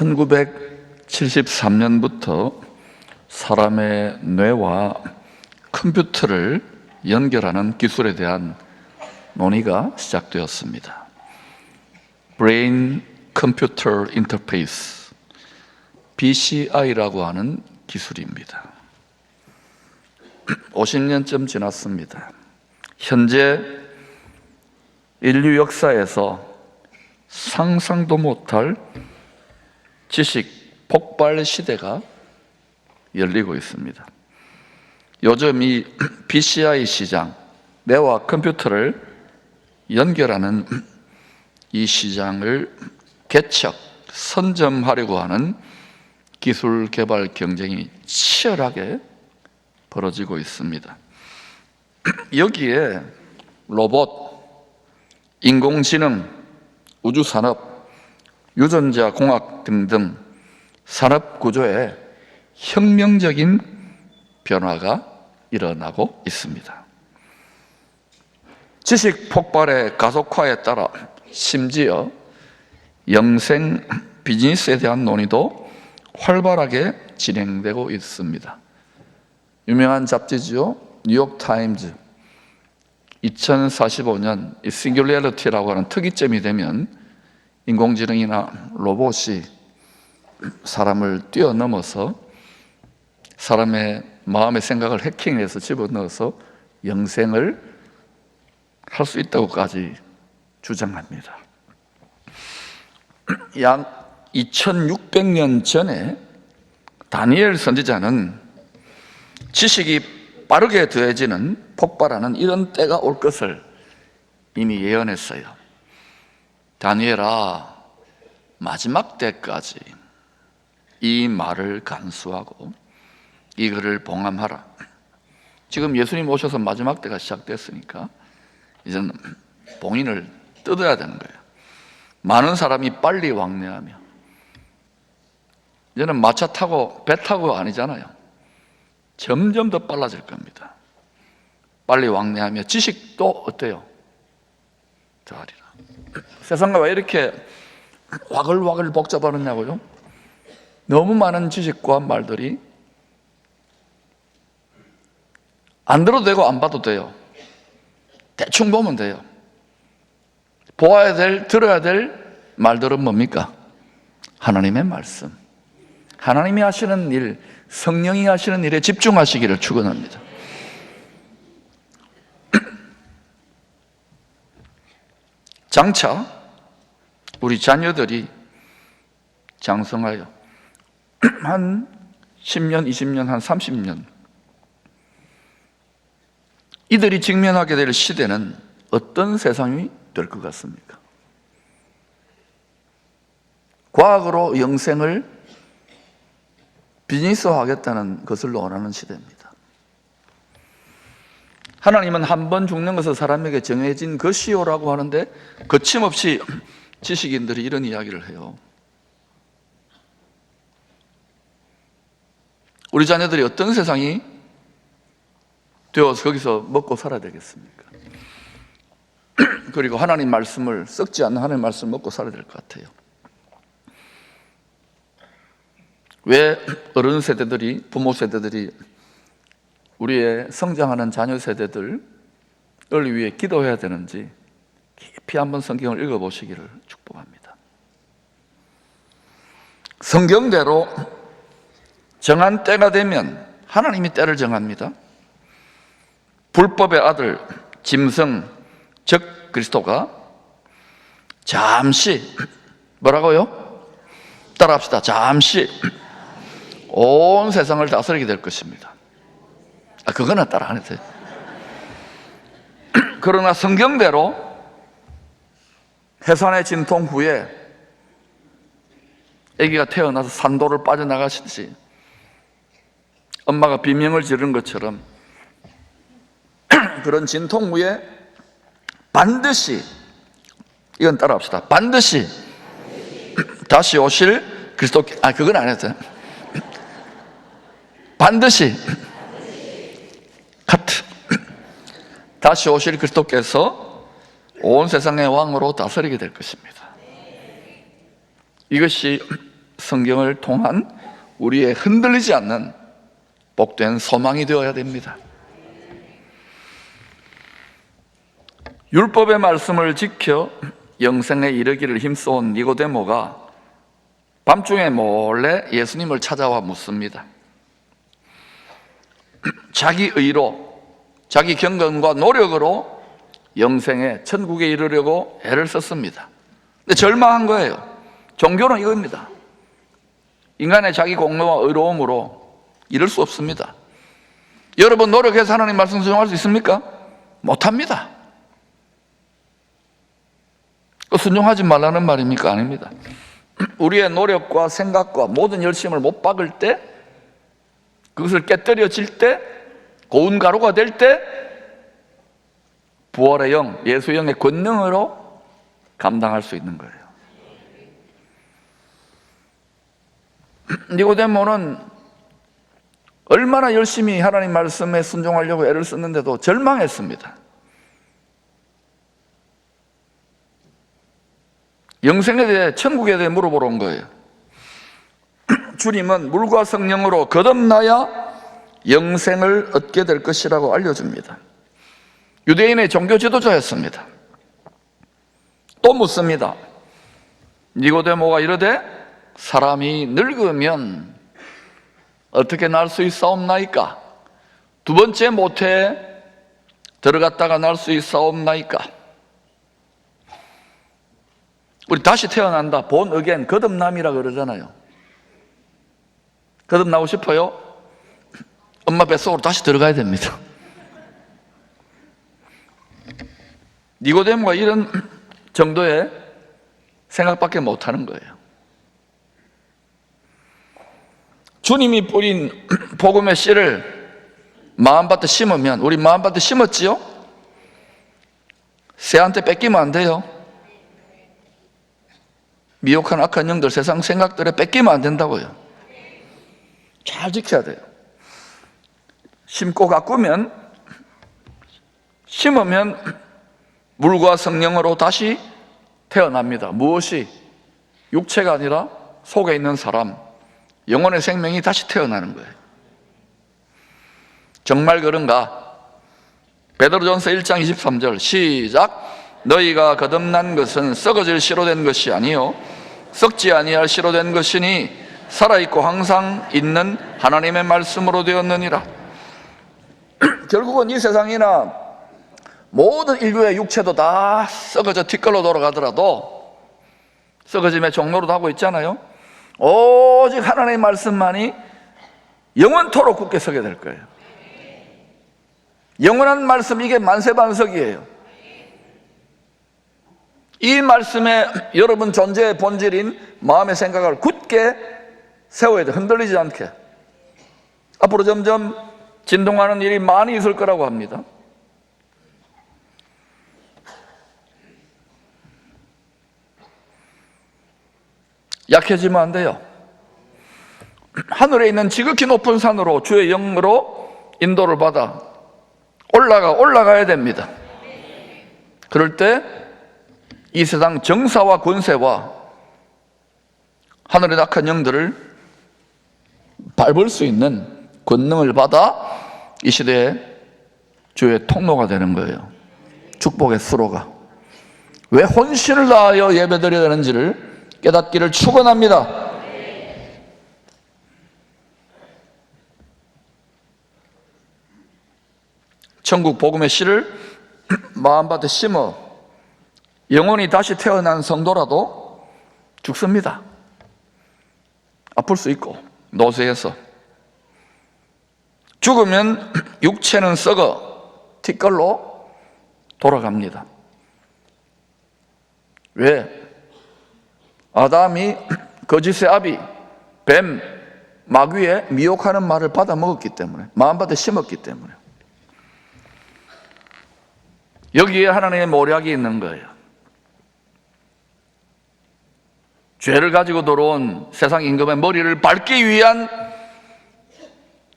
1973년부터 사람의 뇌와 컴퓨터를 연결하는 기술에 대한 논의가 시작되었습니다. Brain Computer Interface, BCI라고 하는 기술입니다. 50년쯤 지났습니다. 현재 인류 역사에서 상상도 못할 지식 폭발 시대가 열리고 있습니다. 요즘 이 BCI 시장, 뇌와 컴퓨터를 연결하는 이 시장을 개척, 선점하려고 하는 기술 개발 경쟁이 치열하게 벌어지고 있습니다. 여기에 로봇, 인공지능, 우주산업, 유전자 공학 등등 산업 구조에 혁명적인 변화가 일어나고 있습니다. 지식 폭발의 가속화에 따라 심지어 영생 비즈니스에 대한 논의도 활발하게 진행되고 있습니다. 유명한 잡지죠, 뉴욕타임즈. 2045년 이 싱귤래리티라고 하는 특이점이 되면 인공지능이나 로봇이 사람을 뛰어넘어서 사람의 마음의 생각을 해킹해서 집어넣어서 영생을 할 수 있다고까지 주장합니다. 약 2600년 전에 다니엘 선지자는 지식이 빠르게 더해지는 폭발하는 이런 때가 올 것을 이미 예언했어요. 다니엘아, 마지막 때까지 이 말을 간수하고 이거를 봉함하라. 지금 예수님 오셔서 마지막 때가 시작됐으니까 이제는 봉인을 뜯어야 되는 거예요. 많은 사람이 빨리 왕래하며, 이제는 마차 타고 배 타고 아니잖아요. 점점 더 빨라질 겁니다. 빨리 왕래하며 지식도 어때요? 더하리라. 세상과 왜 이렇게 와글와글 복잡하느냐고요? 너무 많은 지식과 말들이 안 들어도 되고 안 봐도 돼요. 대충 보면 돼요. 보아야 될, 들어야 될 말들은 뭡니까? 하나님의 말씀, 하나님이 하시는 일, 성령이 하시는 일에 집중하시기를 축원합니다. 장차 우리 자녀들이 장성하여 한 10년, 20년, 한 30년 이들이 직면하게 될 시대는 어떤 세상이 될 것 같습니까? 과학으로 영생을 비즈니스화하겠다는 것을 논하는 시대입니다. 하나님은 한 번 죽는 것은 사람에게 정해진 것이요라고 하는데 거침없이 지식인들이 이런 이야기를 해요. 우리 자녀들이 어떤 세상이 되어서 거기서 먹고 살아야 되겠습니까? 그리고 하나님 말씀을, 썩지 않는 하나님 말씀을 먹고 살아야 될 것 같아요. 왜 어른 세대들이, 부모 세대들이 우리의 성장하는 자녀 세대들을 위해 기도해야 되는지 깊이 한번 성경을 읽어보시기를 축복합니다. 성경대로 정한 때가 되면 하나님이 때를 정합니다. 불법의 아들 짐승 즉 그리스도가 잠시, 뭐라고요? 따라합시다. 잠시 온 세상을 다스리게 될 것입니다. 그거는 따라 안 해도 돼요. 그러나 성경대로 해산의 진통 후에 아기가 태어나서 산도를 빠져나가시듯이 엄마가 비명을 지르는 것처럼 그런 진통 후에 반드시, 이건 따라합시다. 반드시 다시 오실 그리스도, 그건 안 해도 돼요. 반드시 카트 다시 오실 그리스도께서 온 세상의 왕으로 다스리게 될 것입니다. 이것이 성경을 통한 우리의 흔들리지 않는 복된 소망이 되어야 됩니다. 율법의 말씀을 지켜 영생에 이르기를 힘써온 니고데모가 밤중에 몰래 예수님을 찾아와 묻습니다. 자기 의로, 자기 경건과 노력으로 영생에 천국에 이르려고 애를 썼습니다. 근데 절망한 거예요. 종교는 이겁니다. 인간의 자기 공로와 의로움으로 이룰 수 없습니다. 여러분 노력해서 하나님 말씀 순종할 수 있습니까? 못합니다. 순종하지 말라는 말입니까? 아닙니다. 우리의 노력과 생각과 모든 열심을 못 박을 때, 그것을 깨뜨려질 때, 고운 가루가 될 때 부활의 영, 예수의 영의 권능으로 감당할 수 있는 거예요. 니고데모는 얼마나 열심히 하나님 말씀에 순종하려고 애를 썼는데도 절망했습니다. 영생에 대해, 천국에 대해 물어보러 온 거예요. 주님은 물과 성령으로 거듭나야 영생을 얻게 될 것이라고 알려줍니다. 유대인의 종교 지도자였습니다. 또 묻습니다. 니고데모가 이르되 사람이 늙으면 어떻게 날 수 있사옵나이까? 두 번째 모태에 들어갔다가 날 수 있사옵나이까? 우리 다시 태어난다, 본 어게인, 거듭남이라 그러잖아요. 거듭나고 싶어요? 엄마 뱃속으로 다시 들어가야 됩니다. 니고데모가 이런 정도의 생각밖에 못하는 거예요. 주님이 뿌린 복음의 씨를 마음밭에 심으면, 우리 마음밭에 심었지요? 새한테 뺏기면 안 돼요. 미혹한 악한 영들, 세상 생각들에 뺏기면 안 된다고요. 잘 지켜야 돼요. 심고 가꾸면, 심으면 물과 성령으로 다시 태어납니다. 무엇이? 육체가 아니라 속에 있는 사람, 영혼의 생명이 다시 태어나는 거예요. 정말 그런가? 베드로전서 1장 23절 시작. 너희가 거듭난 것은 썩어질 씨로 된 것이 아니요 썩지 아니할 씨로 된 것이니 살아있고 항상 있는 하나님의 말씀으로 되었느니라. 결국은 이 세상이나 모든 인류의 육체도 다 썩어져 뒷걸로 돌아가더라도, 썩어짐의 종로로도 하고 있잖아요. 오직 하나님의 말씀만이 영원토록 굳게 서게 될 거예요. 영원한 말씀, 이게 만세반석이에요. 이 말씀에 여러분 존재의 본질인 마음의 생각을 굳게 세워야 돼요. 흔들리지 않게. 앞으로 점점 진동하는 일이 많이 있을 거라고 합니다. 약해지면 안 돼요. 하늘에 있는 지극히 높은 산으로 주의 영으로 인도를 받아 올라가야 됩니다. 그럴 때 이 세상 정사와 권세와 하늘의 악한 영들을 밟을 수 있는 권능을 받아 이 시대에 주의 통로가 되는 거예요. 축복의 수로가. 왜 혼신을 다하여 예배드려야 되는지를 깨닫기를 축원합니다. 천국 복음의 씨를 마음밭에 심어 영혼이 다시 태어난 성도라도 죽습니다. 아플 수 있고 노쇠해서. 죽으면 육체는 썩어 뒷걸로 돌아갑니다. 왜? 아담이 거짓의 아비, 뱀, 마귀의 미혹하는 말을 받아 먹었기 때문에, 마음밭에 심었기 때문에. 여기에 하나님의 모략이 있는 거예요. 죄를 가지고 들어온 세상 임금의 머리를 밟기 위한,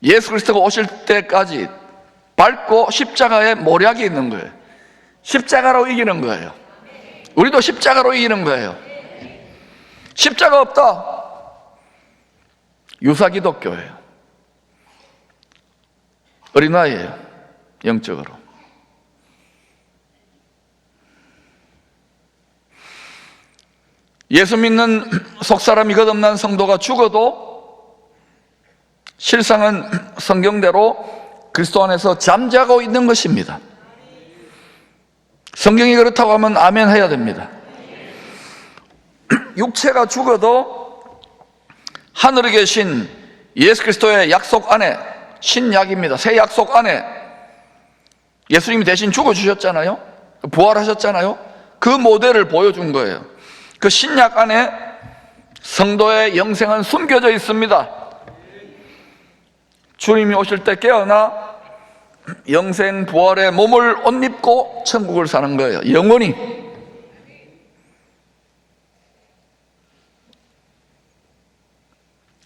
예수 그리스도가 오실 때까지 밟고 십자가에 모략이 있는 거예요. 십자가로 이기는 거예요. 우리도 십자가로 이기는 거예요. 십자가 없다, 유사기독교예요. 어린아이예요, 영적으로. 예수 믿는 속사람이 거듭난 성도가 죽어도 실상은 성경대로 그리스도 안에서 잠자고 있는 것입니다. 성경이 그렇다고 하면 아멘 해야 됩니다. 육체가 죽어도 하늘에 계신 예수 그리스도의 약속 안에, 신약입니다, 새 약속 안에 예수님이 대신 죽어주셨잖아요. 부활하셨잖아요. 그 모델을 보여준 거예요. 그 신약 안에 성도의 영생은 숨겨져 있습니다. 주님이 오실 때 깨어나 영생 부활의 몸을 옷 입고 천국을 사는 거예요, 영원히.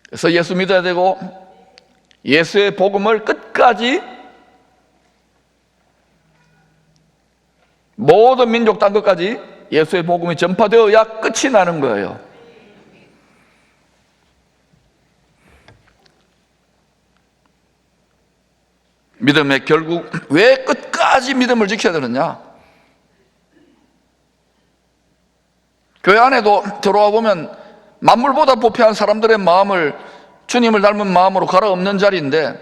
그래서 예수 믿어야 되고, 예수의 복음을 끝까지 모든 민족 땅 끝까지 예수의 복음이 전파되어야 끝이 나는 거예요. 믿음의 결국, 왜 끝까지 믿음을 지켜야 되느냐? 교회 안에도 들어와 보면 만물보다 부패한 사람들의 마음을 주님을 닮은 마음으로 갈아엎는 자리인데,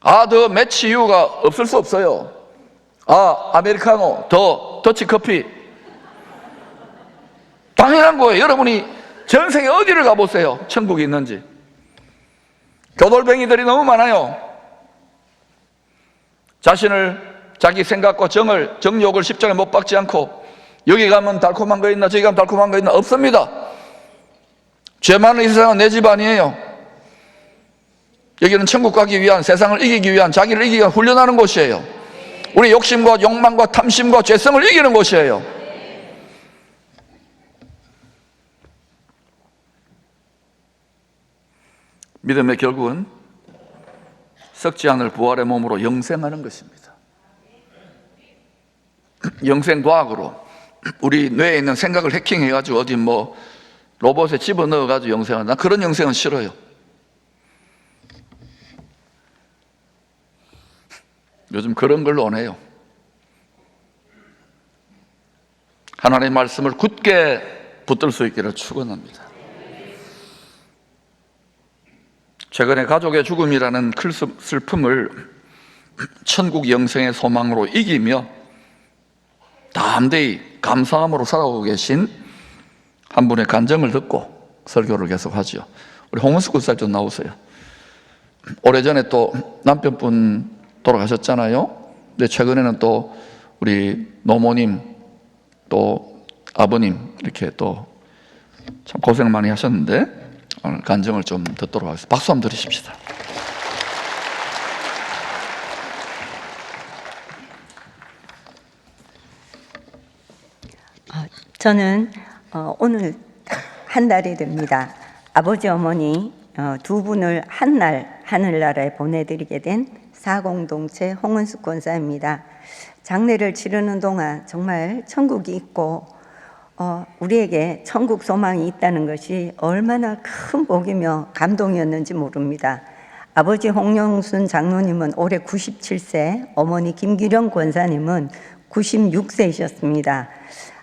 더 매치 이유가 없을 수 없어요. 아메리카노, 더 더치커피. 당연한 거예요. 여러분이 전생에 어디를 가보세요, 천국이 있는지. 교돌뱅이들이 너무 많아요. 자기 생각과 정욕을 십자가에 못 박지 않고, 여기 가면 달콤한 거 있나, 저기 가면 달콤한 거 있나, 없습니다. 죄 많은 이 세상은 내 집 아니에요. 여기는 천국 가기 위한, 세상을 이기기 위한, 자기를 이기기 위한 훈련하는 곳이에요. 우리 욕심과 욕망과 탐심과 죄성을 이기는 곳이에요. 믿음의 결국은 썩지 않을 부활의 몸으로 영생하는 것입니다. 영생 과학으로 우리 뇌에 있는 생각을 해킹해가지고 어디 로봇에 집어넣어가지고 영생한다, 그런 영생은 싫어요. 요즘 그런 걸 원해요. 하나님의 말씀을 굳게 붙들 수 있기를 축원합니다. 최근에 가족의 죽음이라는 큰 슬픔을 천국 영생의 소망으로 이기며 담대히 감사함으로 살아오고 계신 한 분의 간증을 듣고 설교를 계속하죠. 우리 홍은숙 군사님 나오세요. 오래전에 또 남편분 돌아가셨잖아요. 근데 최근에는 또 우리 노모님, 또 아버님, 이렇게 또 참 고생 많이 하셨는데 오늘 간증을 좀 듣도록 하겠습니다. 박수 한번 드리십시다. 저는 오늘 한 달이 됩니다. 아버지 어머니 두 분을 한 날 하늘나라에 보내드리게 된 사공동체 홍은숙 권사입니다. 장례를 치르는 동안 정말 천국이 있고 우리에게 천국 소망이 있다는 것이 얼마나 큰 복이며 감동이었는지 모릅니다. 아버지 홍영순 장로님은 올해 97세, 어머니 김기령 권사님은 96세이셨습니다.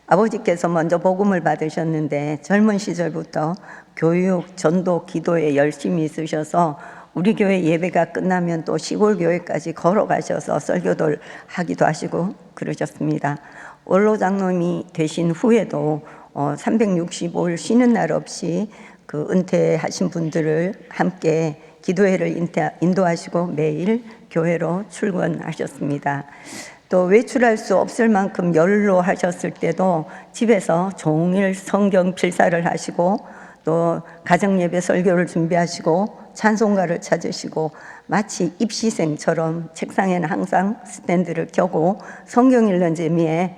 아버지께서 먼저 복음을 받으셨는데 젊은 시절부터 교육, 전도, 기도에 열심히 있으셔서 우리 교회 예배가 끝나면 또 시골 교회까지 걸어가셔서 설교를 하기도 하시고 그러셨습니다. 원로 장로님이 되신 후에도 365일 쉬는 날 없이 그 은퇴하신 분들을 함께 기도회를 인도하시고 매일 교회로 출근하셨습니다. 또 외출할 수 없을 만큼 연로하셨을 때도 집에서 종일 성경 필사를 하시고 또 가정예배 설교를 준비하시고 찬송가를 찾으시고 마치 입시생처럼 책상에는 항상 스탠드를 켜고 성경 읽는 재미에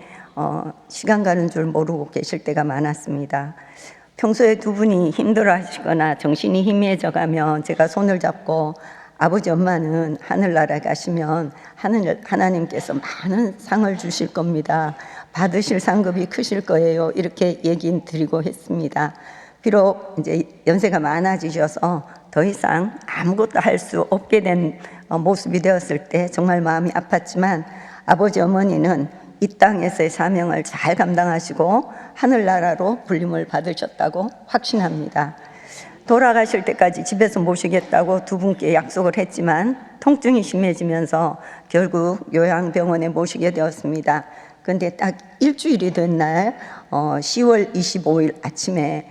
시간 가는 줄 모르고 계실 때가 많았습니다. 평소에 두 분이 힘들어 하시거나 정신이 희미해져 가면 제가 손을 잡고 아버지 엄마는 하늘나라에 가시면 하나님께서 많은 상을 주실 겁니다. 받으실 상급이 크실 거예요. 이렇게 얘기 드리고 했습니다. 비록 이제 연세가 많아지셔서 더 이상 아무것도 할 수 없게 된 모습이 되었을 때 정말 마음이 아팠지만 아버지 어머니는 이 땅에서의 사명을 잘 감당하시고 하늘나라로 불림을 받으셨다고 확신합니다. 돌아가실 때까지 집에서 모시겠다고 두 분께 약속을 했지만 통증이 심해지면서 결국 요양병원에 모시게 되었습니다. 그런데 딱 일주일이 된 날 10월 25일 아침에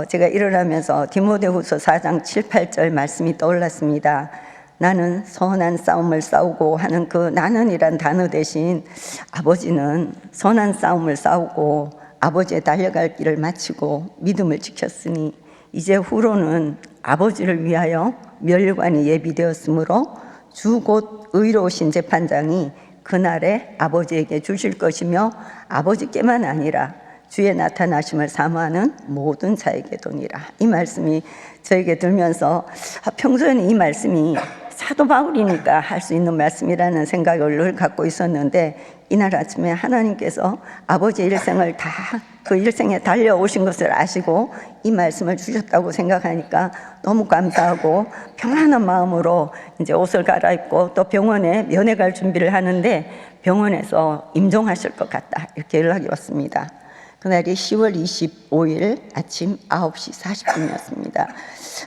제가 일어나면서 디모데후서 4장 7, 8절 말씀이 떠올랐습니다. 나는 선한 싸움을 싸우고 하는 그 나는이란 단어 대신 아버지는 선한 싸움을 싸우고 아버지의 달려갈 길을 마치고 믿음을 지켰으니 이제 후로는 아버지를 위하여 멸관이 예비되었으므로 주 곧 의로우신 재판장이 그날에 아버지에게 주실 것이며 아버지께만 아니라 주의 나타나심을 사모하는 모든 자에게도니라. 이 말씀이 저에게 들면서 평소에는 이 말씀이 사도 바울이니까 할 수 있는 말씀이라는 생각을 늘 갖고 있었는데 이날 아침에 하나님께서 아버지의 일생을 다 그 일생에 달려오신 것을 아시고 이 말씀을 주셨다고 생각하니까 너무 감사하고 평안한 마음으로 이제 옷을 갈아입고 또 병원에 면회 갈 준비를 하는데 병원에서 임종하실 것 같다 이렇게 연락이 왔습니다. 그날이 10월 25일 아침 9시 40분이었습니다.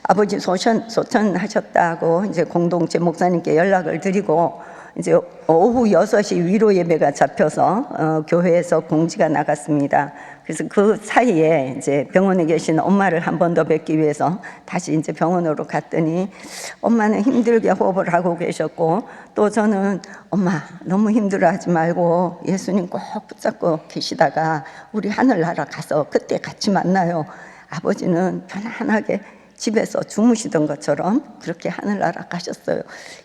아버지 소천하셨다고 이제 공동체 목사님께 연락을 드리고 이제 오후 6시 위로 예배가 잡혀서 교회에서 공지가 나갔습니다. 그래서 그 사이에 이제 병원에 계신 엄마를 한 번 더 뵙기 위해서 다시 이제 병원으로 갔더니 엄마는 힘들게 호흡을 하고 계셨고 또 저는 엄마 너무 힘들어하지 말고 예수님 꼭 붙잡고 계시다가 우리 하늘나라 가서 그때 같이 만나요. 아버지는 편안하게 집에서 주무시던 것처럼 그렇게 하늘나라 가셨어요.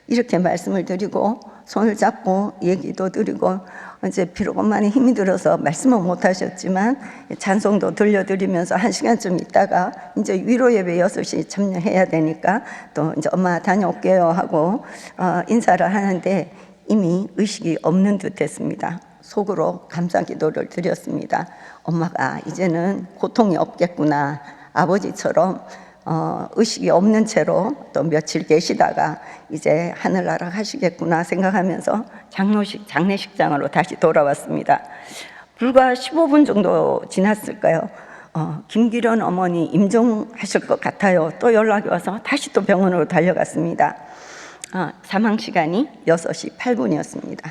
이렇게 말씀을 드리고 손을 잡고 얘기도 드리고 이제 비록 엄마는 힘이 들어서 말씀은 못 하셨지만 찬송도 들려드리면서 1시간쯤 있다가 이제 위로 예배 6시 참여해야 되니까 또 이제 엄마 다녀올게요 하고 인사를 하는데 이미 의식이 없는 듯 했습니다. 속으로 감사 기도를 드렸습니다. 엄마가 이제는 고통이 없겠구나. 아버지처럼 의식이 없는 채로 또 며칠 계시다가 이제 하늘나라 가시겠구나 생각하면서 장례식장으로 다시 돌아왔습니다. 불과 15분 정도 지났을까요? 김기련 어머니 임종하실 것 같아요. 또 연락이 와서 다시 또 병원으로 달려갔습니다. 사망 시간이 6시 8분이었습니다.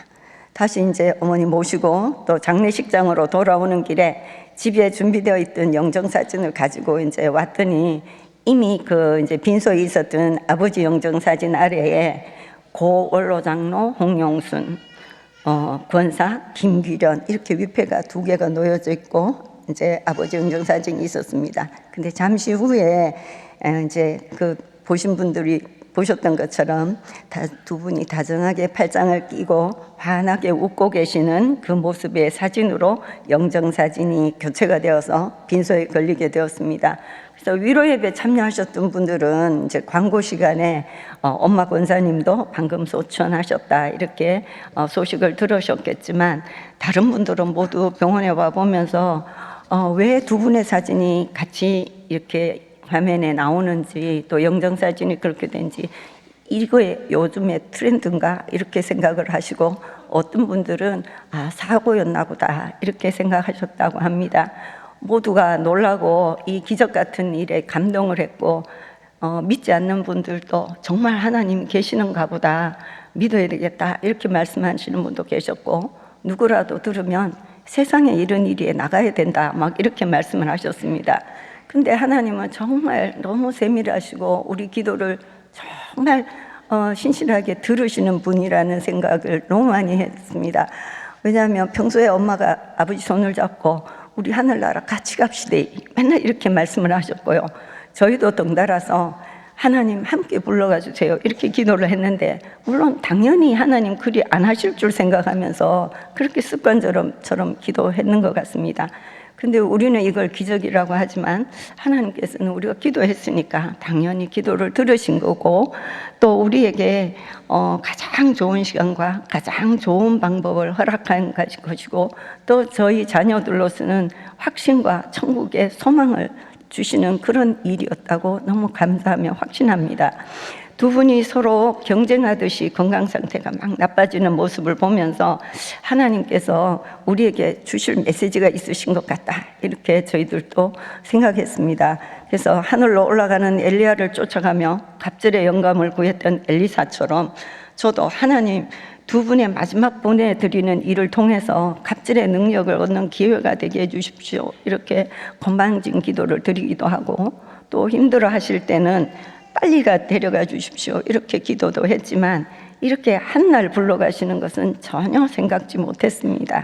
다시 이제 어머니 모시고 또 장례식장으로 돌아오는 길에 집에 준비되어 있던 영정사진을 가지고 이제 왔더니 이미 그 이제 빈소에 있었던 아버지 영정사진 아래에 고 원로장로 홍용순, 권사 김기련 이렇게 위패가 2개가 놓여져 있고 이제 아버지 영정사진이 있었습니다. 근데 잠시 후에 이제 그 보신 분들이 보셨던 것처럼 두 분이 다정하게 팔짱을 끼고 환하게 웃고 계시는 그 모습의 사진으로 영정사진이 교체가 되어서 빈소에 걸리게 되었습니다. 그래서 위로예배 참여하셨던 분들은 이제 광고 시간에 엄마 권사님도 방금 소천하셨다 이렇게 소식을 들으셨겠지만 다른 분들은 모두 병원에 와 보면서 왜 두 분의 사진이 같이 이렇게 화면에 나오는지 또 영정사진이 그렇게 된지 이거에 요즘의 트렌드인가 이렇게 생각을 하시고 어떤 분들은 사고였나 보다 이렇게 생각하셨다고 합니다. 모두가 놀라고 이 기적 같은 일에 감동을 했고 믿지 않는 분들도 정말 하나님 계시는가 보다 믿어야 되겠다 이렇게 말씀하시는 분도 계셨고 누구라도 들으면 세상에 이런 일이 나가야 된다 막 이렇게 말씀을 하셨습니다. 근데 하나님은 정말 너무 세밀하시고 우리 기도를 정말 신실하게 들으시는 분이라는 생각을 너무 많이 했습니다. 왜냐하면 평소에 엄마가 아버지 손을 잡고 우리 하늘나라 같이 갑시다 맨날 이렇게 말씀을 하셨고요. 저희도 덩달아서 하나님 함께 불러가 주세요 이렇게 기도를 했는데 물론 당연히 하나님 그리 안 하실 줄 생각하면서 그렇게 습관처럼 기도했는 것 같습니다. 근데 우리는 이걸 기적이라고 하지만 하나님께서는 우리가 기도했으니까 당연히 기도를 들으신 거고 또 우리에게 가장 좋은 시간과 가장 좋은 방법을 허락한 것이고 또 저희 자녀들로서는 확신과 천국의 소망을 주시는 그런 일이었다고 너무 감사하며 확신합니다. 두 분이 서로 경쟁하듯이 건강 상태가 막 나빠지는 모습을 보면서 하나님께서 우리에게 주실 메시지가 있으신 것 같다, 이렇게 저희들도 생각했습니다. 그래서 하늘로 올라가는 엘리야를 쫓아가며 갑절의 영감을 구했던 엘리사처럼 저도 하나님, 두 분의 마지막 보내드리는 일을 통해서 갑절의 능력을 얻는 기회가 되게 해주십시오, 이렇게 건방진 기도를 드리기도 하고, 또 힘들어 하실 때는 빨리가 데려가 주십시오, 이렇게 기도도 했지만 이렇게 한날 불러가시는 것은 전혀 생각지 못했습니다.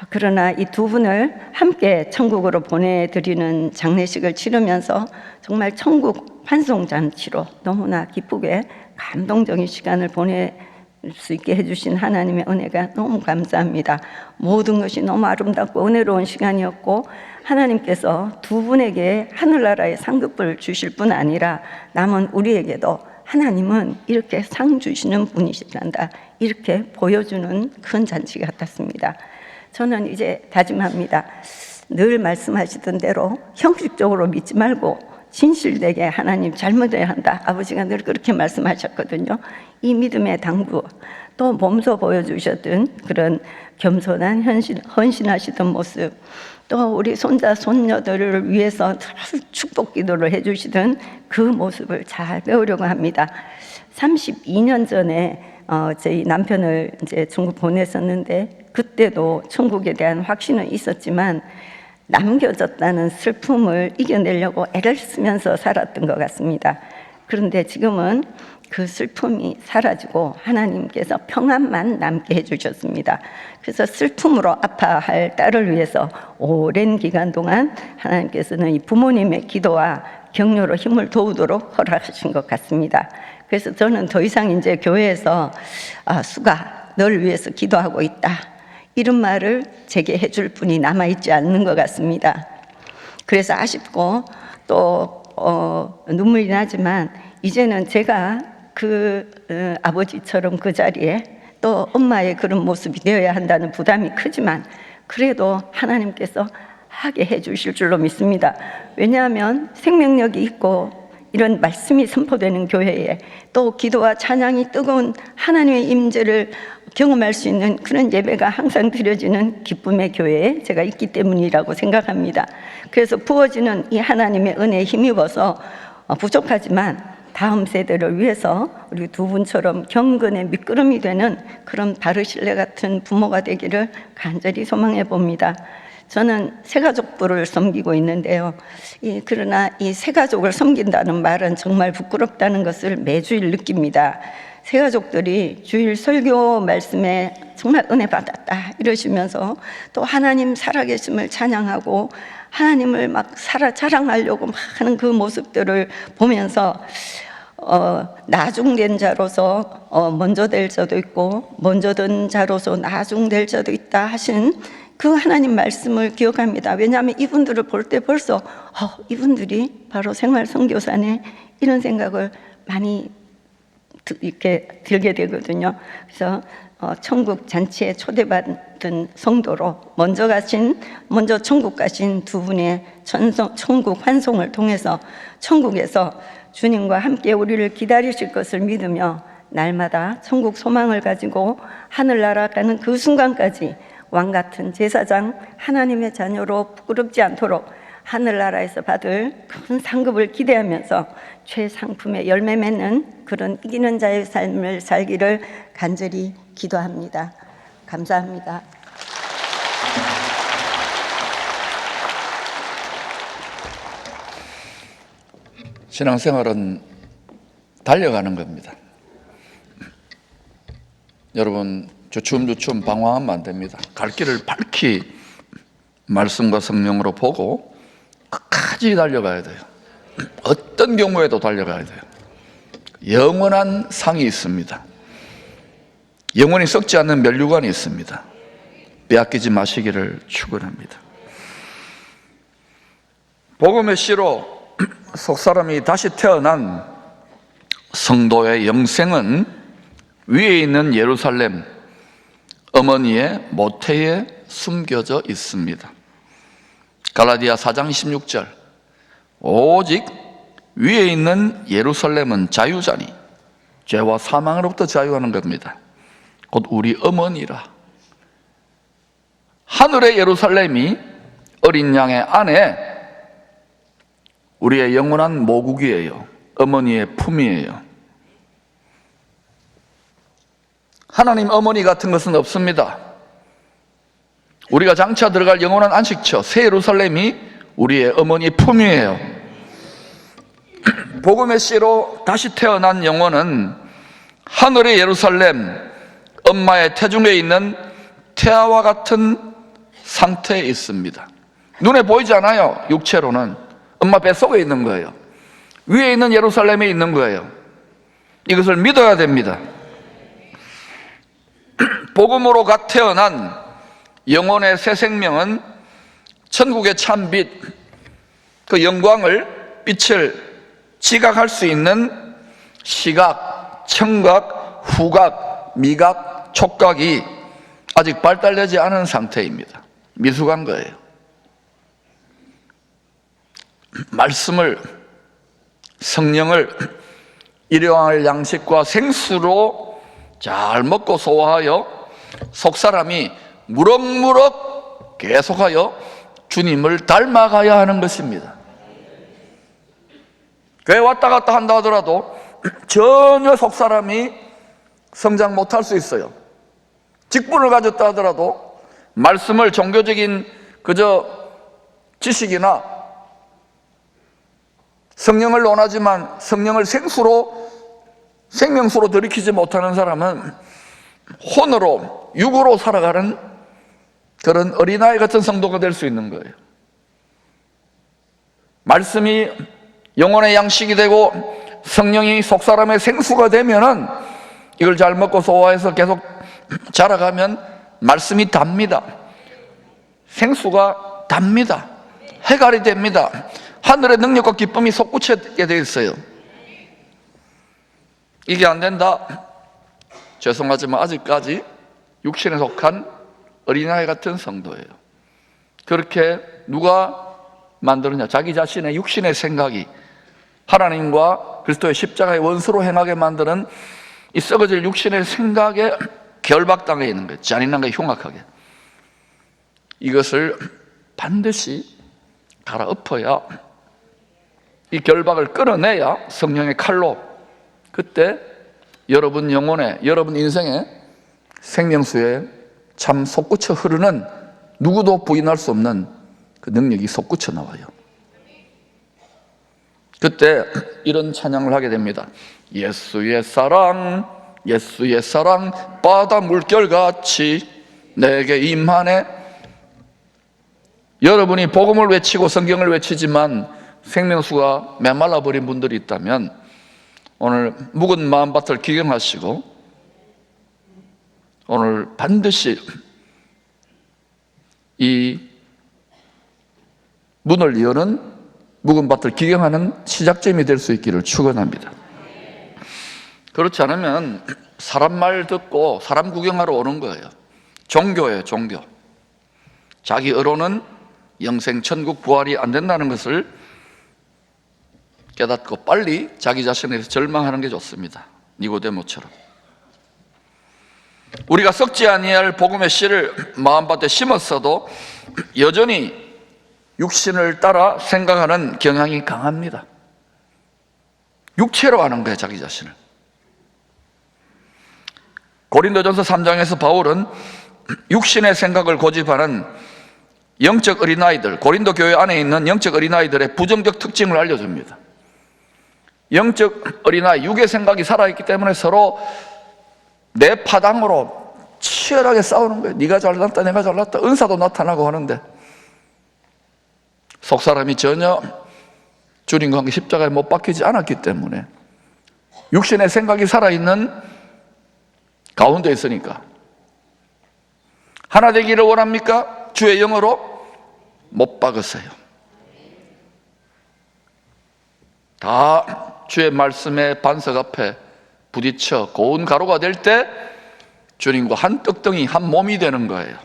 그러나 이 두 분을 함께 천국으로 보내드리는 장례식을 치르면서 정말 천국 환송잔치로 너무나 기쁘게 감동적인 시간을 보낼 수 있게 해주신 하나님의 은혜가 너무 감사합니다. 모든 것이 너무 아름답고 은혜로운 시간이었고, 하나님께서 두 분에게 하늘나라의 상급을 주실 뿐 아니라 남은 우리에게도 하나님은 이렇게 상 주시는 분이시란다, 이렇게 보여주는 큰 잔치 같았습니다. 저는 이제 다짐합니다. 늘 말씀하시던 대로 형식적으로 믿지 말고 진실되게 하나님 잘못해야 한다, 아버지가 늘 그렇게 말씀하셨거든요. 이 믿음의 당부, 또 몸소 보여주셨던 그런 겸손한 헌신하시던 모습, 또 우리 손자 손녀들을 위해서 축복 기도를 해주시던 그 모습을 잘 배우려고 합니다. 32년 전에 저희 남편을 이제 중국 보냈었는데, 그때도 천국에 대한 확신은 있었지만 남겨졌다는 슬픔을 이겨내려고 애를 쓰면서 살았던 것 같습니다. 그런데 지금은 그 슬픔이 사라지고 하나님께서 평안만 남게 해주셨습니다. 그래서 슬픔으로 아파할 딸을 위해서 오랜 기간 동안 하나님께서는 이 부모님의 기도와 격려로 힘을 도우도록 허락하신 것 같습니다. 그래서 저는 더 이상 이제 교회에서 수가 널 위해서 기도하고 있다, 이런 말을 제게 해줄 분이 남아있지 않는 것 같습니다. 그래서 아쉽고 또 눈물이 나지만 이제는 제가 아버지처럼 그 자리에 또 엄마의 그런 모습이 되어야 한다는 부담이 크지만 그래도 하나님께서 하게 해주실 줄로 믿습니다. 왜냐하면 생명력이 있고 이런 말씀이 선포되는 교회에 또 기도와 찬양이 뜨거운 하나님의 임재를 경험할 수 있는 그런 예배가 항상 드려지는 기쁨의 교회에 제가 있기 때문이라고 생각합니다. 그래서 부어지는 이 하나님의 은혜에 힘입어서 부족하지만 다음 세대를 위해서 우리 두 분처럼 경건의 밑거름이 되는 그런 바르실레 같은 부모가 되기를 간절히 소망해 봅니다. 저는 새가족부를 섬기고 있는데요. 그러나 이 새가족을 섬긴다는 말은 정말 부끄럽다는 것을 매주일 느낍니다. 새가족들이 주일 설교 말씀에 정말 은혜 받았다 이러시면서 또 하나님 살아계심을 찬양하고 하나님을 막 자랑하려고 막 하는 그 모습들을 보면서 나중된 자로서 먼저 될 자도 있고 먼저 된 자로서 나중될 자도 있다 하신 그 하나님 말씀을 기억합니다. 왜냐하면 이분들을 볼 때 벌써 이분들이 바로 생활 선교사네, 이런 생각을 많이 이렇게 들게 되거든요. 그래서 천국 잔치에 초대받은 성도로 먼저 천국 가신 두 분의 천국 환송을 통해서 천국에서 주님과 함께 우리를 기다리실 것을 믿으며 날마다 천국 소망을 가지고 하늘나라 가는 그 순간까지 왕같은 제사장 하나님의 자녀로 부끄럽지 않도록 하늘나라에서 받을 큰 상급을 기대하면서 최상품의 열매 맺는 그런 이기는 자의 삶을 살기를 간절히 기도합니다. 감사합니다. 신앙생활은 달려가는 겁니다. 여러분 주춤주춤 방황하면 안 됩니다. 갈 길을 밝히 말씀과 성령으로 보고 끝까지 달려가야 돼요. 어떤 경우에도 달려가야 돼요. 영원한 상이 있습니다. 영원히 썩지 않는 면류관이 있습니다. 빼앗기지 마시기를 축원합니다. 복음의 씨로 속사람이 다시 태어난 성도의 영생은 위에 있는 예루살렘 어머니의 모태에 숨겨져 있습니다. 갈라디아 4장 16절, 오직 위에 있는 예루살렘은 자유자니, 죄와 사망으로부터 자유하는 겁니다. 곧 우리 어머니라. 하늘의 예루살렘이 어린 양의 아내, 우리의 영원한 모국이에요. 어머니의 품이에요. 하나님 어머니 같은 것은 없습니다. 우리가 장차 들어갈 영원한 안식처 새 예루살렘이 우리의 어머니 품이에요. 복음의 씨로 다시 태어난 영혼은 하늘의 예루살렘, 엄마의 태중에 있는 태아와 같은 상태에 있습니다. 눈에 보이지 않아요. 육체로는 엄마 뱃속에 있는 거예요. 위에 있는 예루살렘에 있는 거예요. 이것을 믿어야 됩니다. 복음으로 갓 태어난 영혼의 새 생명은 천국의 참빛, 그 영광을, 빛을 지각할 수 있는 시각, 청각, 후각, 미각, 촉각이 아직 발달되지 않은 상태입니다. 미숙한 거예요. 말씀을, 성령을 일용할 양식과 생수로 잘 먹고 소화하여 속사람이 무럭무럭 계속하여 주님을 닮아가야 하는 것입니다. 교회 왔다 갔다 한다 하더라도 전혀 속사람이 성장 못할 수 있어요. 직분을 가졌다 하더라도 말씀을 종교적인 그저 지식이나 성령을 논하지만 성령을 생수로, 생명수로 들이키지 못하는 사람은 혼으로, 육으로 살아가는 그런 어린아이 같은 성도가 될 수 있는 거예요. 말씀이 영혼의 양식이 되고 성령이 속사람의 생수가 되면은 이걸 잘 먹고 소화해서 계속 자라가면 말씀이 답니다. 생수가 답니다. 해갈이 됩니다. 하늘의 능력과 기쁨이 솟구치게 되어 있어요. 이게 안 된다? 죄송하지만 아직까지 육신에 속한 어린아이 같은 성도예요. 그렇게 누가 만드느냐? 자기 자신의 육신의 생각이 하나님과 그리스도의 십자가의 원수로 행하게 만드는 이 썩어질 육신의 생각에 결박당해 있는 거예요. 잔인하게 흉악하게. 이것을 반드시 갈아엎어야, 이 결박을 끌어내야 성령의 칼로 그때 여러분 영혼에, 여러분 인생에 생명수에 참 솟구쳐 흐르는, 누구도 부인할 수 없는 그 능력이 솟구쳐 나와요. 그때 이런 찬양을 하게 됩니다. 예수의 사랑, 예수의 사랑 바다 물결같이 내게 임하네. 여러분이 복음을 외치고 성경을 외치지만 생명수가 메말라 버린 분들이 있다면 오늘 묵은 마음밭을 기경하시고 오늘 반드시 이 문을 여는 묵은 밭을 기경하는 시작점이 될 수 있기를 축원합니다. 그렇지 않으면 사람 말 듣고 사람 구경하러 오는 거예요. 종교예요, 종교. 자기 의로는 영생 천국 부활이 안 된다는 것을 깨닫고 빨리 자기 자신에 대해서 절망하는 게 좋습니다. 니고데모처럼. 우리가 썩지 아니할 복음의 씨를 마음밭에 심었어도 여전히 육신을 따라 생각하는 경향이 강합니다. 육체로 하는 거예요, 자기 자신을. 고린도전서 3장에서 바울은 육신의 생각을 고집하는 영적 어린아이들, 고린도 교회 안에 있는 영적 어린아이들의 부정적 특징을 알려줍니다. 영적 어린아이, 육의 생각이 살아있기 때문에 서로 내 파당으로 치열하게 싸우는 거예요. 네가 잘났다, 내가 잘났다. 은사도 나타나고 하는데 속사람이 전혀 주님과 함께 십자가에 못 박히지 않았기 때문에 육신의 생각이 살아있는 가운데 있으니까 하나 되기를 원합니까? 주의 영으로 못 박으세요. 다 주의 말씀의 반석 앞에 부딪혀 고운 가루가 될 때 주님과 한 떡덩이, 한 몸이 되는 거예요.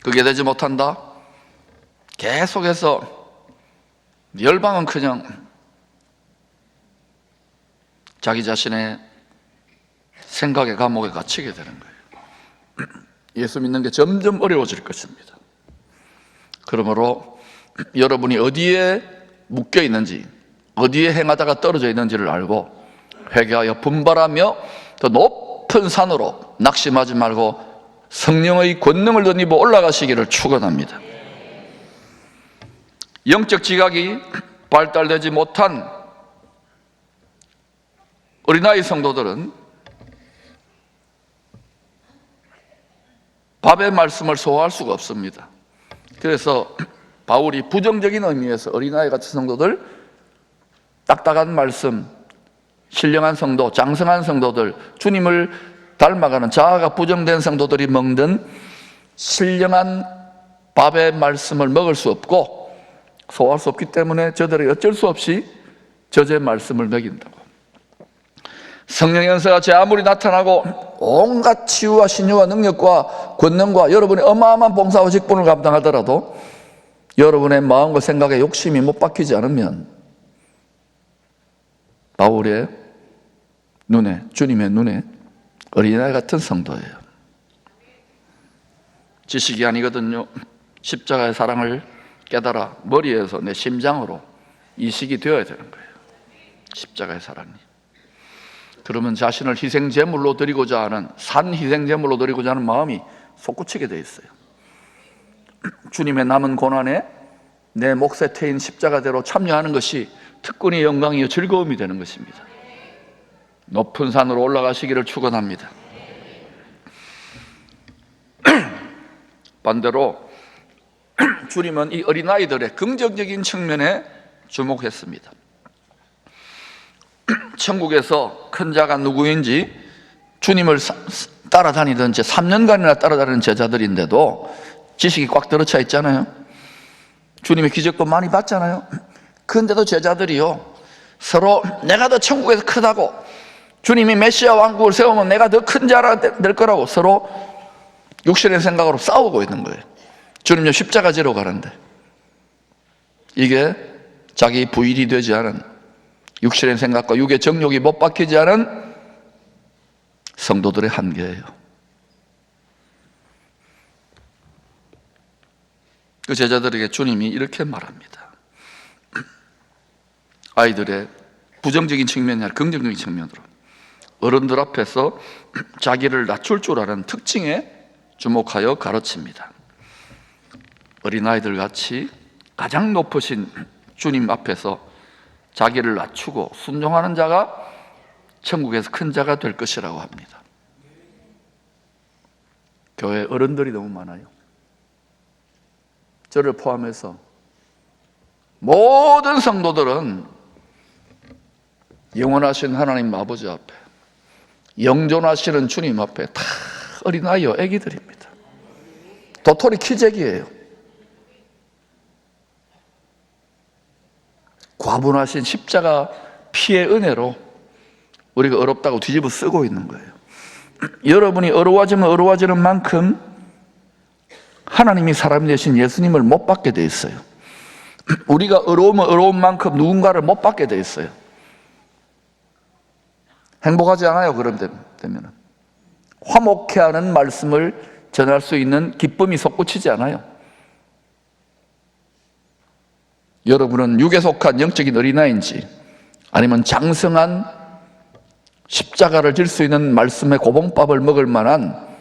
그게 되지 못한다? 계속해서 열방은커녕 자기 자신의 생각의 감옥에 갇히게 되는 거예요. 예수 믿는 게 점점 어려워질 것입니다. 그러므로 여러분이 어디에 묶여 있는지, 어디에 행하다가 떨어져 있는지를 알고 회개하여 분발하며 더 높은 산으로 낙심하지 말고 성령의 권능을 덧입어 올라가시기를 축원합니다. 영적 지각이 발달되지 못한 어린아이 성도들은 밥의 말씀을 소화할 수가 없습니다. 그래서 바울이 부정적인 의미에서 어린아이 같은 성도들, 딱딱한 말씀, 신령한 성도, 장성한 성도들, 주님을 닮아가는 자아가 부정된 성도들이 먹는 신령한 밥의 말씀을 먹을 수 없고 소화할 수 없기 때문에 저들이 어쩔 수 없이 저제 말씀을 먹인다고. 성령의 은사가 제 아무리 나타나고 온갖 치유와 신유와 능력과 권능과 여러분의 어마어마한 봉사와 직분을 감당하더라도 여러분의 마음과 생각에 욕심이 못 박히지 않으면 바울의 눈에, 주님의 눈에 어린아이 같은 성도예요. 지식이 아니거든요. 십자가의 사랑을 깨달아 머리에서 내 심장으로 이식이 되어야 되는 거예요. 십자가의 사랑이. 그러면 자신을 희생제물로 드리고자 하는, 산 희생제물로 드리고자 하는 마음이 솟구치게 돼 있어요. 주님의 남은 고난에 내 몫에 태인 십자가대로 참여하는 것이 특권이 영광이요 즐거움이 되는 것입니다. 높은 산으로 올라가시기를 축원합니다. 반대로 주님은 이 어린아이들의 긍정적인 측면에 주목했습니다. 천국에서 큰 자가 누구인지 주님을 따라다니던 제 3년간이나 따라다니는 제자들인데도 지식이 꽉 들어차 있잖아요. 주님의 기적도 많이 봤잖아요. 그런데도 제자들이요, 서로 내가 더 천국에서 크다고, 주님이 메시아 왕국을 세우면 내가 더 큰 자라 될 거라고 서로 육신의 생각으로 싸우고 있는 거예요. 주님요 십자가 지러 가는데. 이게 자기 부인이 되지 않은, 육신의 생각과 육의 정욕이 못 박히지 않은 성도들의 한계예요. 그 제자들에게 주님이 이렇게 말합니다. 아이들의 부정적인 측면이 아니라 긍정적인 측면으로 어른들 앞에서 자기를 낮출 줄 아는 특징에 주목하여 가르칩니다. 어린아이들 같이 가장 높으신 주님 앞에서 자기를 낮추고 순종하는 자가 천국에서 큰 자가 될 것이라고 합니다. 교회 어른들이 너무 많아요. 저를 포함해서 모든 성도들은 영원하신 하나님 아버지 앞에, 영존하시는 주님 앞에 다 어린아이요 애기들입니다. 도토리 키재기예요. 과분하신 십자가 피의 은혜로 우리가 어렵다고 뒤집어 쓰고 있는 거예요. 여러분이 어려워지면 어려워지는 만큼 하나님이 사람이 되신 예수님을 못 받게 돼 있어요. 우리가 어려우면 어려운 만큼 누군가를 못 받게 돼 있어요. 행복하지 않아요. 그런 되면 화목해하는 말씀을 전할 수 있는 기쁨이 솟구치지 않아요. 여러분은 육에 속한 영적인 어린아이인지 아니면 장성한 십자가를 질 수 있는 말씀의 고봉밥을 먹을 만한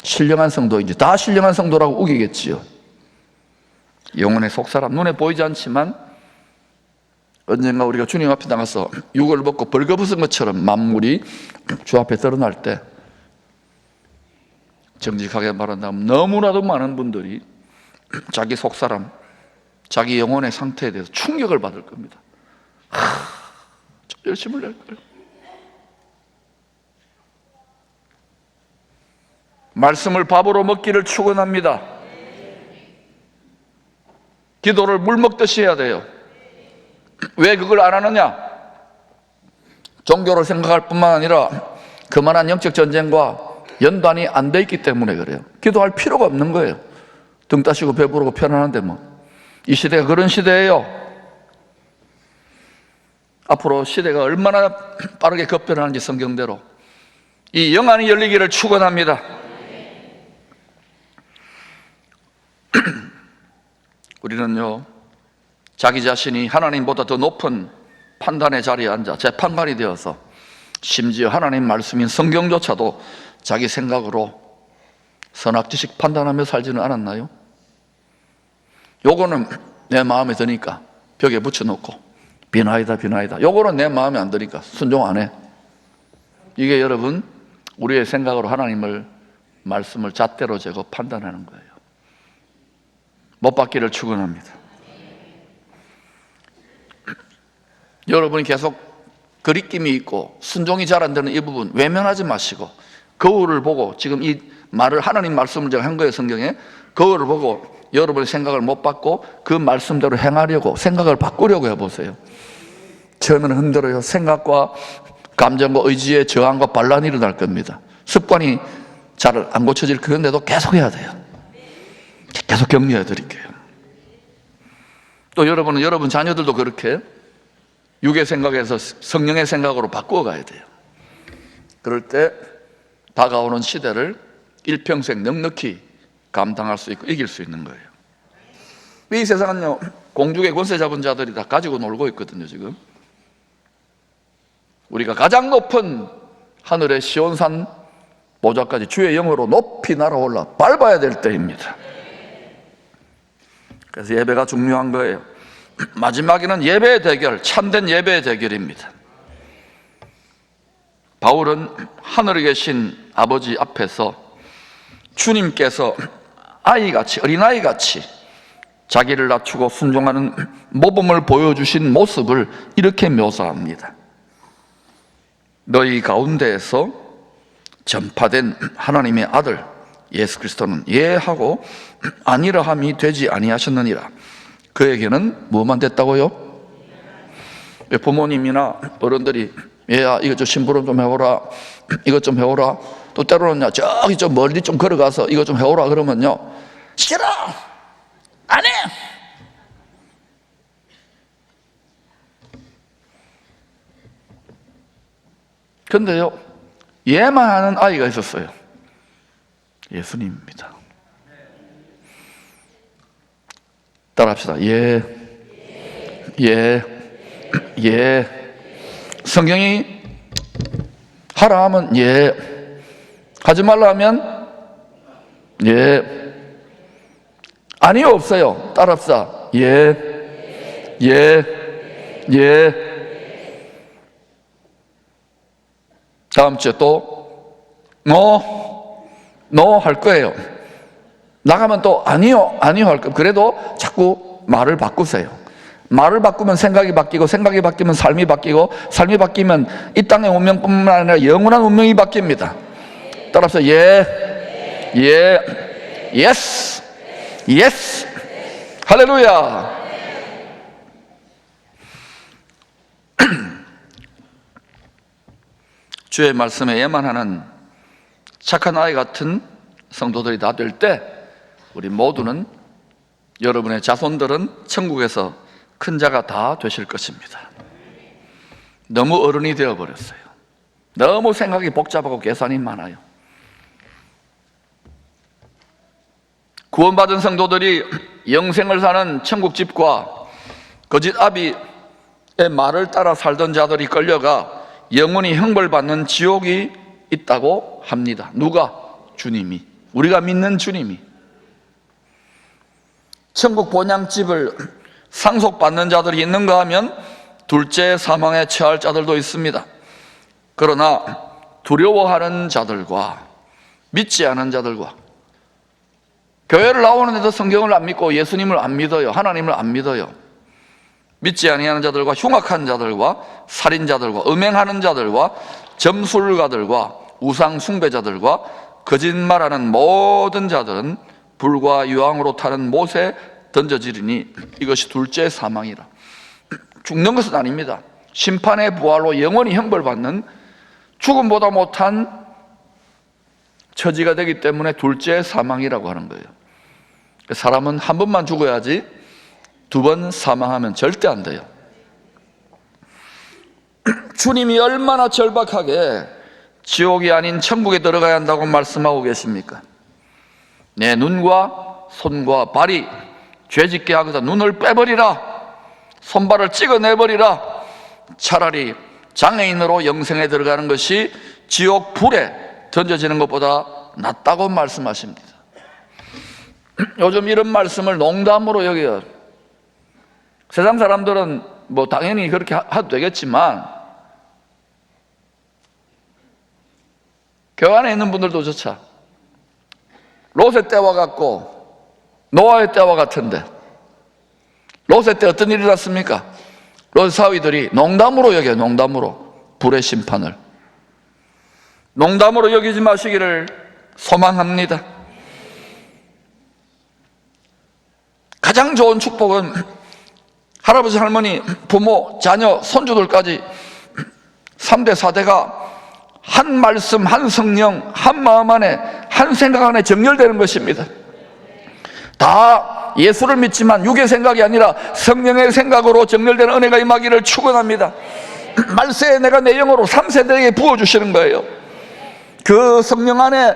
신령한 성도인지, 다 신령한 성도라고 우기겠지요. 영혼의 속사람, 눈에 보이지 않지만 언젠가 우리가 주님 앞에 나가서 육을 먹고 벌거벗은 것처럼 만물이 주 앞에 드러날 때 정직하게 말한다면 너무나도 많은 분들이 자기 속사람, 자기 영혼의 상태에 대해서 충격을 받을 겁니다. 좀 열심을 낼 거예요. 말씀을 밥으로 먹기를 축원합니다. 기도를 물 먹듯이 해야 돼요. 왜 그걸 안 하느냐? 종교를 생각할 뿐만 아니라 그만한 영적 전쟁과 연관이 안 돼 있기 때문에 그래요. 기도할 필요가 없는 거예요. 등 따시고 배부르고 편안한데 뭐. 이 시대가 그런 시대예요. 앞으로 시대가 얼마나 빠르게 급변하는지 성경대로 이 영안이 열리기를 축원합니다. 우리는요, 자기 자신이 하나님보다 더 높은 판단의 자리에 앉아 재판관이 되어서 심지어 하나님 말씀인 성경조차도 자기 생각으로 선악지식 판단하며 살지는 않았나요? 요거는 내 마음에 드니까 벽에 붙여놓고 비나이다 비나이다, 요거는 내 마음에 안 드니까 순종 안 해. 이게 여러분 우리의 생각으로 하나님을 말씀을 잣대로 재고 판단하는 거예요. 못 받기를 축원합니다. 여러분이 계속 거리낌이 있고 순종이 잘 안 되는 이 부분 외면하지 마시고, 거울을 보고, 지금 이 말을 하나님 말씀을 제가 한 거예요. 성경에 거울을 보고 여러분의 생각을 못 받고 그 말씀대로 행하려고 생각을 바꾸려고 해보세요. 처음에는 힘들어요. 생각과 감정과 의지의 저항과 반란이 일어날 겁니다. 습관이 잘 안 고쳐질 그런데도 계속 해야 돼요. 계속 격려해 드릴게요. 또 여러분은 여러분 자녀들도 그렇게 육의 생각에서 성령의 생각으로 바꾸어 가야 돼요. 그럴 때 다가오는 시대를 일평생 넉넉히 감당할 수 있고 이길 수 있는 거예요. 이 세상은요, 공중의 권세 잡은 자들이 다 가지고 놀고 있거든요. 지금 우리가 가장 높은 하늘의 시온산 보좌까지 주의 영으로 높이 날아올라 밟아야 될 때입니다. 그래서 예배가 중요한 거예요. 마지막에는 예배의 대결, 참된 예배의 대결입니다. 바울은 하늘에 계신 아버지 앞에서 주님께서 아이같이, 어린아이같이 자기를 낮추고 순종하는 모범을 보여주신 모습을 이렇게 묘사합니다. 너희 가운데에서 전파된 하나님의 아들 예수 그리스도는 예하고 아니라 함이 되지 아니하셨느니라. 그에게는 뭐만 됐다고요? 부모님이나 어른들이 얘야 이거 좀 심부름 좀 해오라, 이것 좀 해오라, 또 때로는 저기 좀 멀리 좀 걸어가서 이거 좀 해오라 그러면요, 싫어, 안 해. 근데요, 얘만 하는 아이가 있었어요. 예수님입니다. 따라합시다. 예. 성경이 하라 하면 예, 하지 말라 하면 예. 아니요, 없어요. 따라합시다. 예. 다음 주에 또 no 할 거예요. 나가면 또 아니요 할 거예요. 그래도 자꾸 말을 바꾸세요. 말을 바꾸면 생각이 바뀌고, 생각이 바뀌면 삶이 바뀌고, 삶이 바뀌면 이 땅의 운명뿐만 아니라 영원한 운명이 바뀝니다. 따라서 예스, 할렐루야. 주의 말씀에 예만하는 착한 아이 같은 성도들이 다 될 때 우리 모두는, 여러분의 자손들은 천국에서 큰 자가 다 되실 것입니다. 너무 어른이 되어버렸어요. 너무 생각이 복잡하고 계산이 많아요. 구원받은 성도들이 영생을 사는 천국집과 거짓 아비의 말을 따라 살던 자들이 끌려가 영원히 형벌받는 지옥이 있다고 합니다. 누가? 주님이. 우리가 믿는 주님이. 천국 본향집을 상속받는 자들이 있는가 하면 둘째 사망에 처할 자들도 있습니다. 그러나 두려워하는 자들과 믿지 않은 자들과, 교회를 나오는데도 성경을 안 믿고 예수님을 안 믿어요. 하나님을 안 믿어요. 믿지 아니하는 자들과 흉악한 자들과 살인자들과 음행하는 자들과 점술가들과 우상 숭배자들과 거짓말하는 모든 자들은 불과 유황으로 타는 못에 던져지리니 이것이 둘째 사망이라. 죽는 것은 아닙니다. 심판의 부활로 영원히 형벌받는 죽음보다 못한 처지가 되기 때문에 둘째 사망이라고 하는 거예요. 사람은 한 번만 죽어야지 두 번 사망하면 절대 안 돼요. 주님이 얼마나 절박하게 지옥이 아닌 천국에 들어가야 한다고 말씀하고 계십니까? 내 눈과 손과 발이 죄짓게 하거든 눈을 빼버리라, 손발을 찍어내버리라. 차라리 장애인으로 영생에 들어가는 것이 지옥 불에 던져지는 것보다 낫다고 말씀하십니다. 요즘 이런 말씀을 농담으로 여겨요. 세상 사람들은 뭐 당연히 그렇게 해도 되겠지만 교회 안에 있는 분들도 조차 롯의 때와 같고 노아의 때와 같은데, 롯의 때 어떤 일이 났습니까? 롯 사위들이 농담으로 여겨요. 농담으로 불의 심판을 농담으로 여기지 마시기를 소망합니다. 가장 좋은 축복은 할아버지, 할머니, 부모, 자녀, 손주들까지 3대, 4대가 한 말씀, 한 성령, 한 마음 안에, 한 생각 안에 정렬되는 것입니다. 다 예수를 믿지만 육의 생각이 아니라 성령의 생각으로 정렬되는 은혜가 임하기를 축원합니다. 말세에 내가 내 영으로 3세대에게 부어주시는 거예요. 그 성령 안에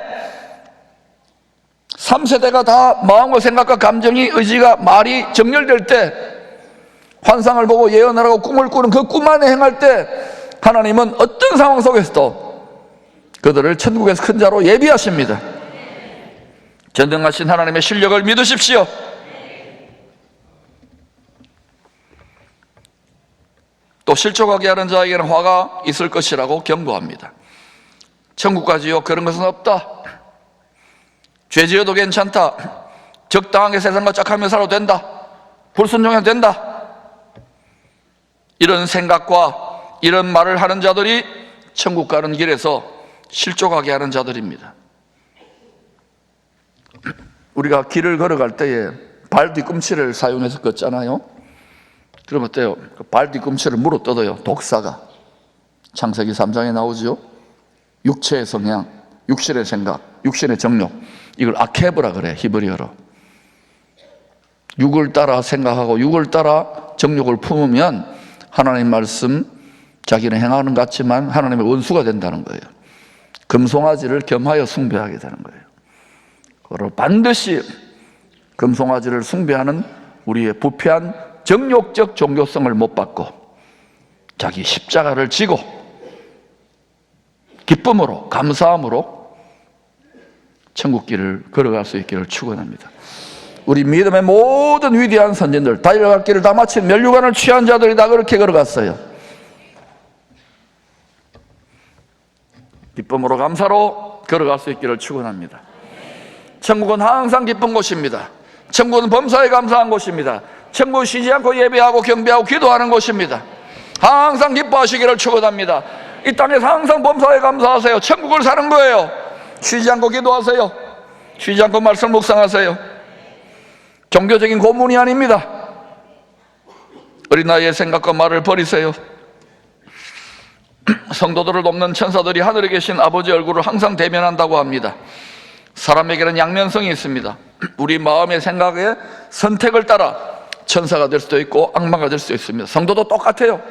3세대가 다 마음과 생각과 감정이, 의지가, 말이 정렬될 때, 환상을 보고 예언을 하고 꿈을 꾸는 그 꿈 안에 행할 때 하나님은 어떤 상황 속에서도 그들을 천국에서 큰 자로 예비하십니다. 전능하신 하나님의 실력을 믿으십시오. 또 실족하게 하는 자에게는 화가 있을 것이라고 경고합니다. 천국까지요, 그런 것은 없다. 죄 지어도 괜찮다. 적당하게 세상과 짝하며 살아도 된다. 불순종해도 된다. 이런 생각과 이런 말을 하는 자들이 천국 가는 길에서 실족하게 하는 자들입니다. 우리가 길을 걸어갈 때에 발 뒤꿈치를 사용해서 걷잖아요. 그럼 어때요? 그 발 뒤꿈치를 물어뜯어요. 독사가. 창세기 3장에 나오죠. 육체의 성향, 육신의 생각, 육신의 정욕, 이걸 아케브라 그래, 히브리어로. 육을 따라 생각하고 육을 따라 정욕을 품으면 하나님 말씀 자기는 행하는 것 같지만 하나님의 원수가 된다는 거예요. 금송아지를 겸하여 숭배하게 되는 거예요. 그걸 반드시 금송아지를 숭배하는 우리의 부패한 정욕적 종교성을 못 받고 자기 십자가를 지고 기쁨으로, 감사함으로 천국길을 걸어갈 수 있기를 축원합니다. 우리 믿음의 모든 위대한 선진들, 달려갈 길을 다 마친 면류관을 취한 자들이 다 그렇게 걸어갔어요. 기쁨으로, 감사로 걸어갈 수 있기를 축원합니다. 천국은 항상 기쁜 곳입니다. 천국은 범사에 감사한 곳입니다. 천국은 쉬지 않고 예배하고 경배하고 기도하는 곳입니다. 항상 기뻐하시기를 축원합니다. 이 땅에서 항상 범사에 감사하세요. 천국을 사는 거예요. 쉬지 않고 기도하세요. 쉬지 않고 말씀 묵상하세요. 종교적인 고문이 아닙니다. 어린 나이의 생각과 말을 버리세요. 성도들을 돕는 천사들이 하늘에 계신 아버지 얼굴을 항상 대면한다고 합니다. 사람에게는 양면성이 있습니다. 우리 마음의 생각에 선택을 따라 천사가 될 수도 있고 악마가 될 수도 있습니다. 성도도 똑같아요.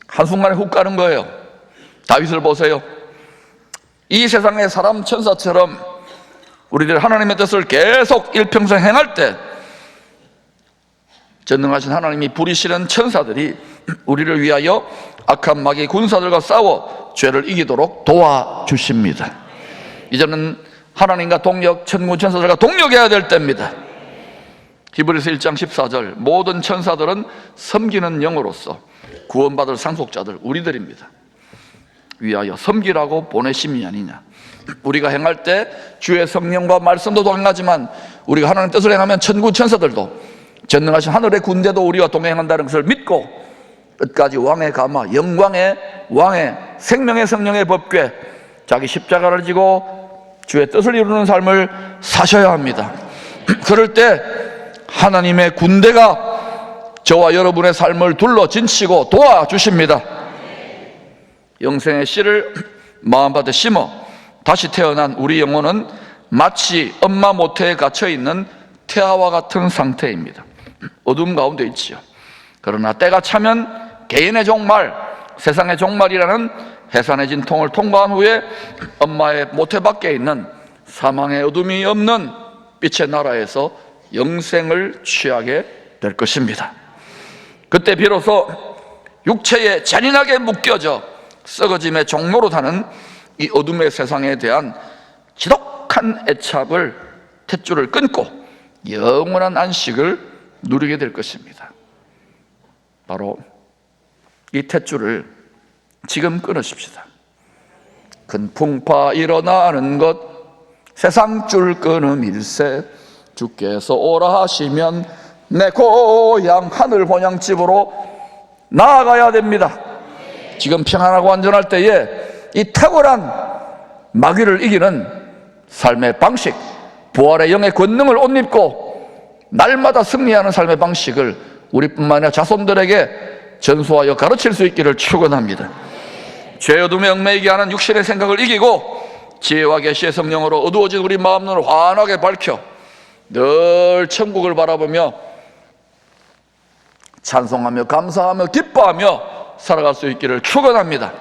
한순간에 훅 가는 거예요. 다윗을 보세요. 이 세상의 사람 천사처럼 우리들 하나님의 뜻을 계속 일평생 행할 때 전능하신 하나님이 부리시는 천사들이 우리를 위하여 악한 마귀 군사들과 싸워 죄를 이기도록 도와주십니다. 이제는 하나님과 동력, 천군 천사들과 동력해야 될 때입니다. 히브리서 1장 14절, 모든 천사들은 섬기는 영으로서 구원받을 상속자들, 우리들입니다. 위하여 섬기라고 보내심이 아니냐. 우리가 행할 때 주의 성령과 말씀도 동행하지만 우리가 하나님의 뜻을 행하면 천군 천사들도 전능하신 하늘의 군대도 우리와 동행한다는 것을 믿고 끝까지 왕의 가마, 영광의 왕의 생명의 성령의 법궤, 자기 십자가를 지고 주의 뜻을 이루는 삶을 사셔야 합니다. 그럴 때 하나님의 군대가 저와 여러분의 삶을 둘러 진치고 도와주십니다. 영생의 씨를 마음밭에 심어 다시 태어난 우리 영혼은 마치 엄마 모태에 갇혀있는 태아와 같은 상태입니다. 어둠 가운데 있지요. 그러나 때가 차면 개인의 종말, 세상의 종말이라는 해산의 진통을 통과한 후에 엄마의 모태밖에 있는 사망의 어둠이 없는 빛의 나라에서 영생을 취하게 될 것입니다. 그때 비로소 육체에 잔인하게 묶여져 썩어짐의 종로로 타는 이 어둠의 세상에 대한 지독한 애착을, 탯줄을 끊고 영원한 안식을 누리게 될 것입니다. 바로 이 탯줄을 지금 끊으십시다. 큰 풍파 일어나는 것 세상줄 끊음일세 주께서 오라 하시면 내 고향 하늘 본향집으로 나아가야 됩니다. 지금 평안하고 안전할 때에 이 탁월한 마귀를 이기는 삶의 방식, 부활의 영의 권능을 옷 입고 날마다 승리하는 삶의 방식을 우리뿐만 아니라 자손들에게 전수하여 가르칠 수 있기를 축원합니다. 죄 어둠에 얽매이게 하는 육신의 생각을 이기고 지혜와 계시의 성령으로 어두워진 우리 마음눈을 환하게 밝혀 늘 천국을 바라보며 찬송하며 감사하며 기뻐하며 살아갈 수 있기를 축원합니다.